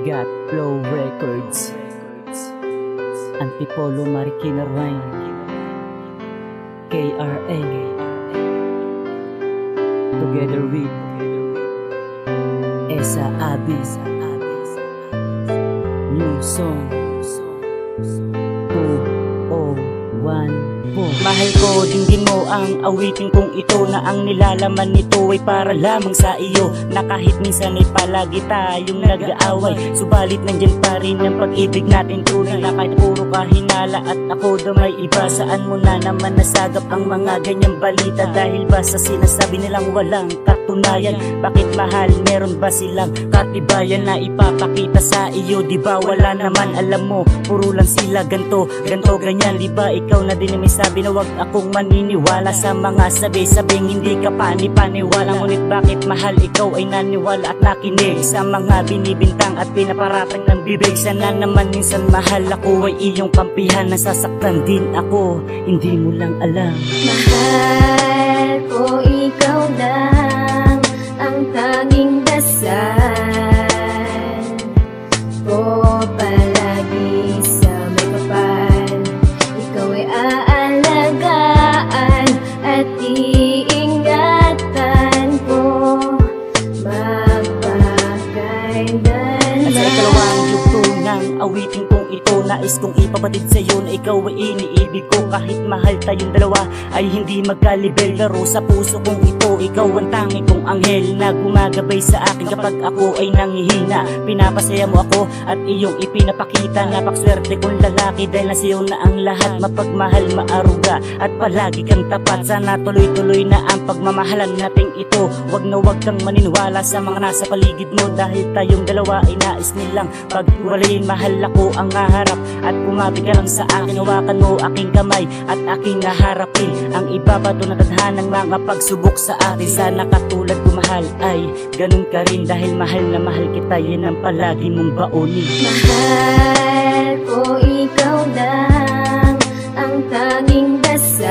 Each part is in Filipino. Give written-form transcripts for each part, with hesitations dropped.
Got Flow Records, Antipolo Marikina Rhyme, KRA, together with Esa Abis, new song 201. Mahal ko, dinggin mo ang awitin kong ito, na ang nilalaman nito ay para lamang sa iyo. Na kahit minsan ay palagi tayong nag-aaway, subalit nandyan pa rin ang pag-ibig natin tunay. Na kahit puro kahinala at ako damay iba, saan mo na naman nasagap ang mga ganyang balita? Dahil ba sa sinasabi nilang walang katunayan? Bakit mahal, meron ba silang katibayan na ipapakita sa iyo? Diba wala naman, alam mo, puro lang sila ganto, ganyan. Diba ikaw na din may sabi na wag akong maniniwala sa mga sabi-sabing hindi ka paniwala. Ngunit bakit mahal, ikaw ay naniwala at nakinig sa mga binibintang at pinaparatang ng bibig? Sana naman minsan mahal, ako ay iyong kampihan, nasasaktan din ako, hindi mo lang alam. Mahal ko, ikaw lang ang tanging dasal ko palagi sa may kapal. Ikaw ay aalagaan at iingatan ko magpakailanman. At sa ikalawang yugto ng awitin kong ito, nais kong ipabatid sa'yo na ikaw ay iniibig ko. Kahit mahal tayong dalawa ay hindi magkalibel, pero sa puso kong ito, ikaw ang tangi kong anghel na gumagabay sa akin kapag ako ay nanghihina. Pinapasaya mo ako at iyong ipinapakita, napakswerte kong lalaki dahil nasa iyo na ang lahat. Mapagmahal, maaruga at palagi kang tapat. Sana tuloy-tuloy na ang pagmamahalan nating ito. Wag na wag kang maniniwala sa mga nasa paligid mo, dahil tayong dalawa ay nais nilang paghiwalayin. Mahal, ako ang haharap at kumabi ka lang sa akin. Hawakan mo aking kamay at aking haharapin ang ibabato na tadhanang mga pagsubok sa atin. Sana katulad ko mahal ay ganun ka rin, dahil mahal na mahal kita, yan ang palagi mong baonin. Mahal ko, ikaw lang ang tanging dasal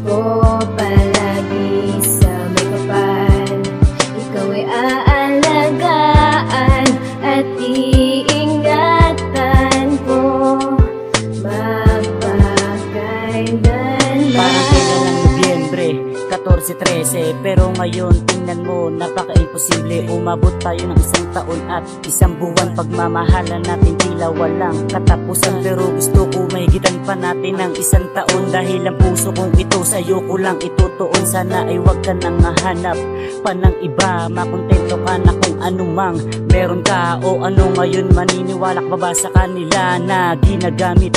ko palagi sa may kapal. Ikaw ay aalagaan at iingatan ko magpakailanman. Parang kailan ng Nobyembre 14-13, pero ngayon tingnan mo, napaka-imposible. Umabot tayo ng isang taon at isang buwan. Pagmamahalan natin tila walang katapusan, pero gusto ko mahigitan pa natin ng isang taon, dahil ang puso kong ito sa'yo ko lang itutuon. Sana ay wag ka nang hahanap pa ng iba, makontento ka na kung anumang meron ka o ano. Ngayon maniniwala ka ba sa kanila na ginagamit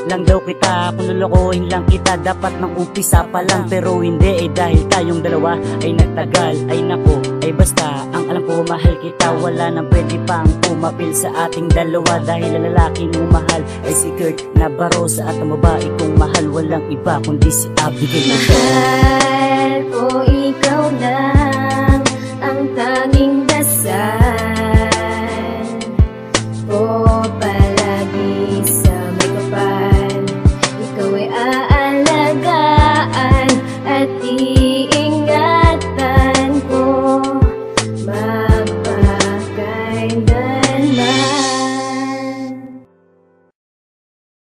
lang daw kita, kung lulukohin lang kita dapat nang umpisa pa lang? Pero hindi dahil tayong dalawa ay nagtagal. Ay nako, ay basta ang alam ko mahal kita, wala nang pwede pang pumapil sa ating dalawa. Dahil ang lalaki mo mahal ay si Kurt Nabarosa, at ang babae kong mahal walang iba kundi si Abigail. Mahal ko,